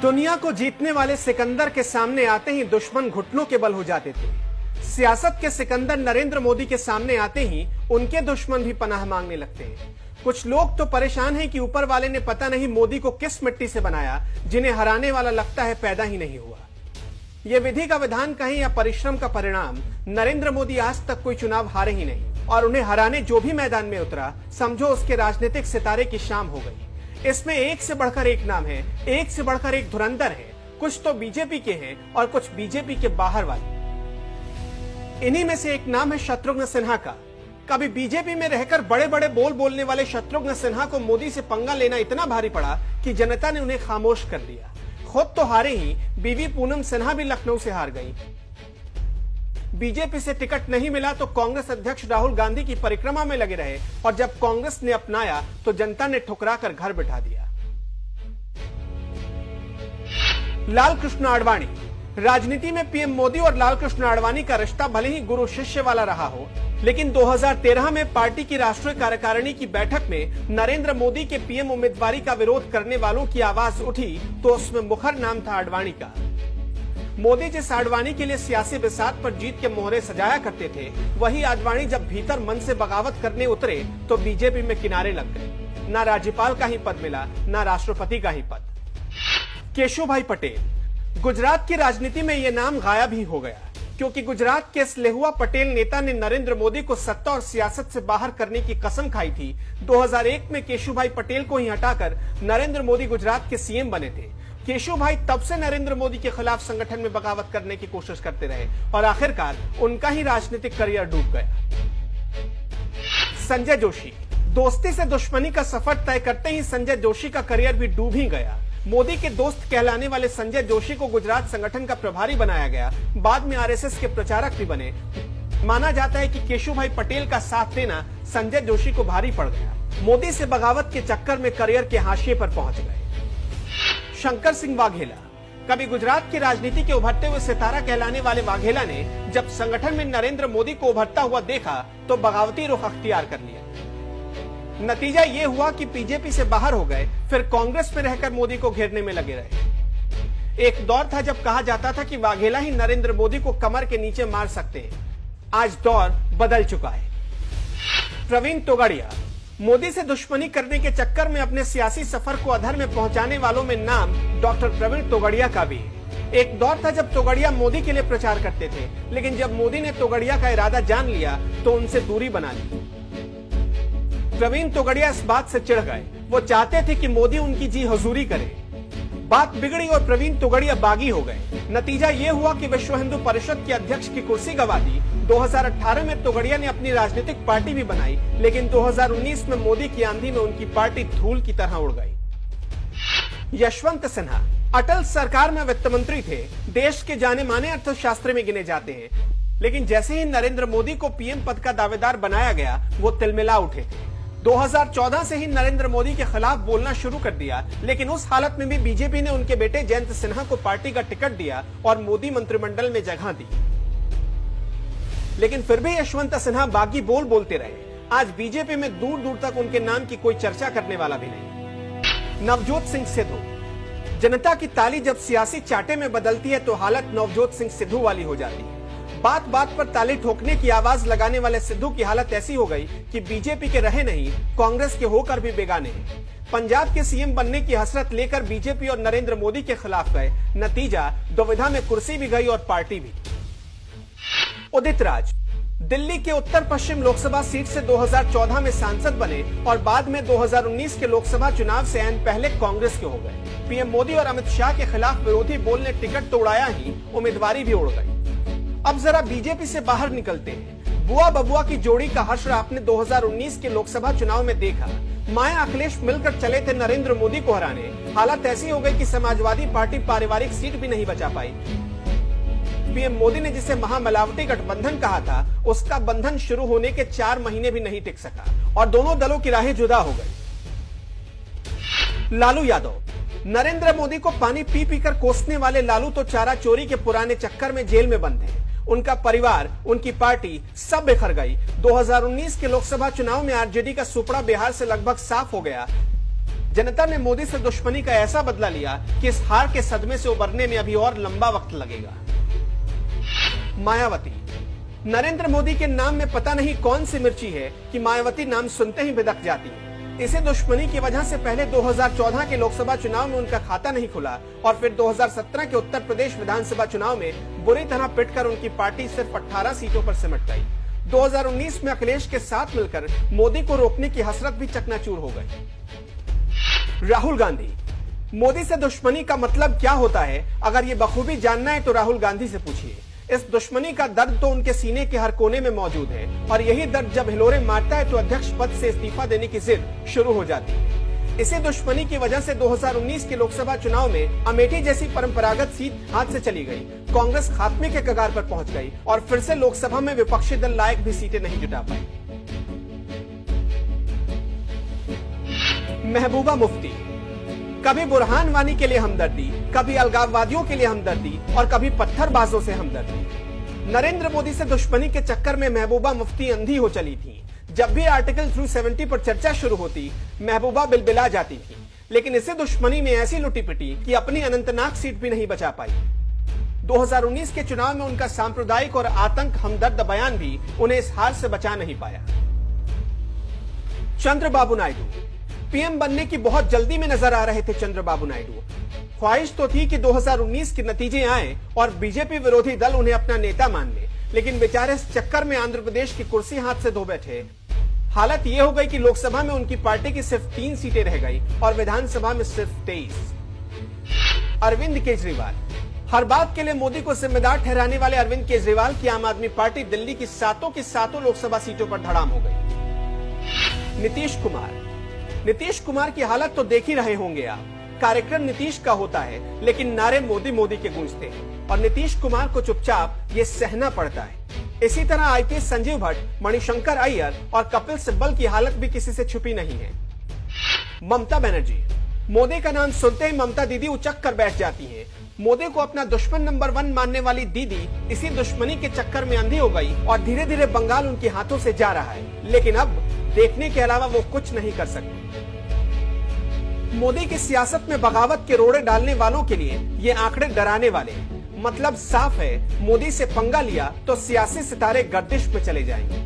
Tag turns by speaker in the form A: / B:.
A: दुनिया को जीतने वाले सिकंदर के सामने आते ही दुश्मन घुटनों के बल हो जाते थे। सियासत के सिकंदर नरेंद्र मोदी के सामने आते ही उनके दुश्मन भी पनाह मांगने लगते हैं। कुछ लोग तो परेशान हैं कि ऊपर वाले ने पता नहीं मोदी को किस मिट्टी से बनाया, जिन्हें हराने वाला लगता है पैदा ही नहीं हुआ। यह विधि का विधान कहीं या परिश्रम का परिणाम। नरेंद्र मोदी आज तक कोई चुनाव हारे ही नहीं और उन्हें हराने जो भी मैदान में उतरा, समझो उसके राजनीतिक सितारे की शाम हो गई। इसमें एक से बढ़कर एक नाम है, एक से बढ़कर एक धुरंधर है। कुछ तो बीजेपी के हैं और कुछ बीजेपी के बाहर वाले। इन्हीं में से एक नाम है शत्रुघ्न सिन्हा का। कभी बीजेपी में रहकर बड़े बड़े बोल बोलने वाले शत्रुघ्न सिन्हा को मोदी से पंगा लेना इतना भारी पड़ा कि जनता ने उन्हें खामोश कर दिया। खुद तो हारे ही, बीवी पूनम सिन्हा भी लखनऊ से हार गई। बीजेपी से टिकट नहीं मिला तो कांग्रेस अध्यक्ष राहुल गांधी की परिक्रमा में लगे रहे और जब कांग्रेस ने अपनाया तो जनता ने ठुकरा कर घर बिठा दिया। लाल कृष्ण आडवाणी। राजनीति में पीएम मोदी और लाल कृष्ण आडवाणी का रिश्ता भले ही गुरु शिष्य वाला रहा हो, लेकिन 2013 में पार्टी की राष्ट्रीय कार्यकारिणी की बैठक में नरेंद्र मोदी के पीएम उम्मीदवारी का विरोध करने वालों की आवाज उठी तो उसमें मुखर नाम था आडवाणी का। मोदी जिस आडवाणी के लिए सियासी बिसात पर जीत के मोहरे सजाया करते थे, वही आडवाणी जब भीतर मन से बगावत करने उतरे तो बीजेपी में किनारे लग गए। ना राज्यपाल का ही पद मिला, ना राष्ट्रपति का ही पद। केशुभाई पटेल। गुजरात की राजनीति में यह नाम गायब ही हो गया, क्योंकि गुजरात के इस लेहुआ पटेल नेता ने नरेंद्र मोदी को सत्ता और सियासत से बाहर करने की कसम खाई थी। 2001 में केशुभाई पटेल को ही हटाकर नरेंद्र मोदी गुजरात के सीएम बने थे। केशुभाई तब से नरेंद्र मोदी के खिलाफ संगठन में बगावत करने की कोशिश करते रहे और आखिरकार उनका ही राजनीतिक करियर डूब गया। संजय जोशी। दोस्ती से दुश्मनी का सफर तय करते ही संजय जोशी का करियर भी डूब ही गया। मोदी के दोस्त कहलाने वाले संजय जोशी को गुजरात संगठन का प्रभारी बनाया गया। बाद में आरएसएस के प्रचारक भी बने। माना जाता है कि केशुभाई पटेल का साथ देना संजय जोशी को भारी पड़ गया। मोदी से बगावत के चक्कर में करियर के हाशिए पर पहुंच गए। शंकर सिंह वाघेला। कभी गुजरात की राजनीति के उभरते हुए सितारा कहलाने वाले वाघेला ने जब संगठन में नरेंद्र मोदी को उभरता हुआ देखा तो बगावती रुख अख्तियार कर लिया। नतीजा ये हुआ कि बीजेपी से बाहर हो गए, फिर कांग्रेस में रहकर मोदी को घेरने में लगे रहे। एक दौर था जब कहा जाता था कि वाघेला ही नरेंद्र मोदी को कमर के नीचे मार सकते हैं। आज दौर बदल चुका है। प्रवीण तोगड़िया। मोदी से दुश्मनी करने के चक्कर में अपने सियासी सफर को अधर में पहुंचाने वालों में नाम डॉक्टर प्रवीण तोगड़िया का भी है। एक दौर था जब तोगड़िया मोदी के लिए प्रचार करते थे, लेकिन जब मोदी ने तोगड़िया का इरादा जान लिया तो उनसे दूरी बना ली। प्रवीण तोगड़िया इस बात से चिढ़ गए। वो चाहते थे कि मोदी उनकी जी हुजूरी करे। बात बिगड़ी और प्रवीण तोगड़िया बागी हो गए। नतीजा ये हुआ कि विश्व हिंदू परिषद के अध्यक्ष की कुर्सी गंवा दी। 2018 में तोगड़िया ने अपनी राजनीतिक पार्टी भी बनाई, लेकिन 2019 में मोदी की आंधी में उनकी पार्टी धूल की तरह उड़ गई। यशवंत सिन्हा। अटल सरकार में वित्त मंत्री थे। देश के जाने माने अर्थशास्त्री में गिने जाते हैं, लेकिन जैसे ही नरेंद्र मोदी को पीएम पद का दावेदार बनाया गया, वो तिलमिला उठे थे। 2014 से ही नरेंद्र मोदी के खिलाफ बोलना शुरू कर दिया, लेकिन उस हालत में भी बीजेपी ने उनके बेटे जयंत सिन्हा को पार्टी का टिकट दिया और मोदी मंत्रिमंडल में जगह दी। लेकिन फिर भी यशवंत सिन्हा बागी बोल बोलते रहे। आज बीजेपी में दूर दूर तक उनके नाम की कोई चर्चा करने वाला भी नहीं। नवजोत सिंह सिद्धू। जनता की ताली जब सियासी चाटे में बदलती है तो हालत नवजोत सिंह सिद्धू वाली हो जाती है। बात बात पर ताली ठोकने की आवाज लगाने वाले सिद्धू की हालत ऐसी हो गई कि बीजेपी के रहे नहीं, कांग्रेस के होकर भी बेगाने हैं। पंजाब के सीएम बनने की हसरत लेकर बीजेपी और नरेंद्र मोदी के खिलाफ गए। नतीजा दुविधा में कुर्सी भी गई और पार्टी भी। उदित राज। दिल्ली के उत्तर पश्चिम लोकसभा सीट से 2014 में सांसद बने और बाद में 2019 के लोकसभा चुनाव से ऐन पहले कांग्रेस के हो गए। पीएम मोदी और अमित शाह के खिलाफ विरोधी बोल ने टिकट तो उड़ाया ही, उम्मीदवारी भी उड़ गई। अब जरा बीजेपी से बाहर निकलते हैं। बुआ बबुआ की जोड़ी का हश्र आपने 2019 के लोकसभा चुनाव में देखा। माया अखिलेश मिलकर चले थे नरेंद्र मोदी को हराने। हालत ऐसी हो गई कि समाजवादी पार्टी पारिवारिक सीट भी नहीं बचा पाई। पीएम मोदी ने जिसे महामिलावटी गठबंधन कहा था, उसका बंधन शुरू होने के 4 महीने भी नहीं टिक सका और दोनों दलों की राहें जुदा हो गई। लालू यादव। नरेंद्र मोदी को पानी पी पीकर कोसने वाले लालू तो चारा चोरी के पुराने चक्कर में जेल में बंद हैं। उनका परिवार, उनकी पार्टी सब बिखर गई। 2019 के लोकसभा चुनाव में आरजेडी का सुपड़ा बिहार से लगभग साफ हो गया। जनता ने मोदी से दुश्मनी का ऐसा बदला लिया कि इस हार के सदमे से उबरने में अभी और लंबा वक्त लगेगा। मायावती। नरेंद्र मोदी के नाम में पता नहीं कौन सी मिर्ची है कि मायावती नाम सुनते ही बिदक जाती है। इसे दुश्मनी की वजह से पहले 2014 के लोकसभा चुनाव में उनका खाता नहीं खुला और फिर 2017 के उत्तर प्रदेश विधानसभा चुनाव में बुरी तरह पिटकर उनकी पार्टी सिर्फ 18 सीटों पर सिमट गई। 2019 में अखिलेश के साथ मिलकर मोदी को रोकने की हसरत भी चकनाचूर हो गई। राहुल गांधी। मोदी से दुश्मनी का मतलब क्या होता है, अगर ये बखूबी जानना है तो राहुल गांधी से पूछिए। इस दुश्मनी का दर्द तो उनके सीने के हर कोने में मौजूद है और यही दर्द जब हिलोरे मारता है तो अध्यक्ष पद से इस्तीफा देने की जिद शुरू हो जाती है। इसी दुश्मनी की वजह से 2019 के लोकसभा चुनाव में अमेठी जैसी परंपरागत सीट हाथ से चली गई। कांग्रेस खात्मे के कगार पर पहुंच गई और फिर से लोकसभा में विपक्षी दल लायक भी सीटें नहीं जुटा पाई। महबूबा मुफ्ती। कभी बुरहान वानी के लिए हमदर्दी, कभी अलगाववादियों के लिए हमदर्दी और कभी पत्थरबाजों से हमदर्दी। नरेंद्र मोदी से दुश्मनी के चक्कर में महबूबा मुफ्ती अंधी हो चली थी। जब भी आर्टिकल 370 पर चर्चा शुरू होती, महबूबा बिलबिला जाती थी। लेकिन इसे दुश्मनी में ऐसी लुटी पिटी कि अपनी अनंतनाग सीट भी नहीं बचा पाई। 2019 के चुनाव में उनका सांप्रदायिक और आतंक हमदर्द बयान भी उन्हें इस हार से बचा नहीं पाया। चंद्रबाबू नायडू। पीएम बनने की बहुत जल्दी में नजर आ रहे थे चंद्रबाबू नायडू। ख्वाहिश तो थी कि 2019 के नतीजे आए और बीजेपी विरोधी दल उन्हें अपना नेता मान ले, लेकिन बेचारे इस चक्कर में आंध्र प्रदेश की कुर्सी हाथ से धो बैठे। हालत यह हो गई कि लोकसभा में उनकी पार्टी की सिर्फ 3 सीटें रह गई और विधानसभा में सिर्फ 23। अरविंद केजरीवाल। हर बात के लिए मोदी को जिम्मेदार ठहराने वाले अरविंद केजरीवाल की आम आदमी पार्टी दिल्ली की सातों लोकसभा सीटों पर धड़ाम हो गई। नीतीश कुमार। नीतीश कुमार की हालत तो देख ही रहे होंगे आप। कार्यक्रम नीतीश का होता है लेकिन नारे मोदी मोदी के गूंजते हैं और नीतीश कुमार को चुपचाप ये सहना पड़ता है। इसी तरह आईपीएस संजीव भट्ट, मणिशंकर अय्यर और कपिल सिब्बल की हालत भी किसी से छुपी नहीं है। ममता बनर्जी। मोदी का नाम सुनते ही ममता दीदी उचक कर बैठ जाती हैं। मोदी को अपना दुश्मन नंबर 1 मानने वाली दीदी इसी दुश्मनी के चक्कर में अंधी हो गई और धीरे धीरे बंगाल उनके हाथों से जा रहा है, लेकिन अब देखने के अलावा वो कुछ नहीं कर सकते। मोदी की सियासत में बगावत के रोड़े डालने वालों के लिए ये आंकड़े डराने वाले हैं। मतलब साफ है, मोदी से पंगा लिया तो सियासी सितारे गर्दिश में चले जाएंगे।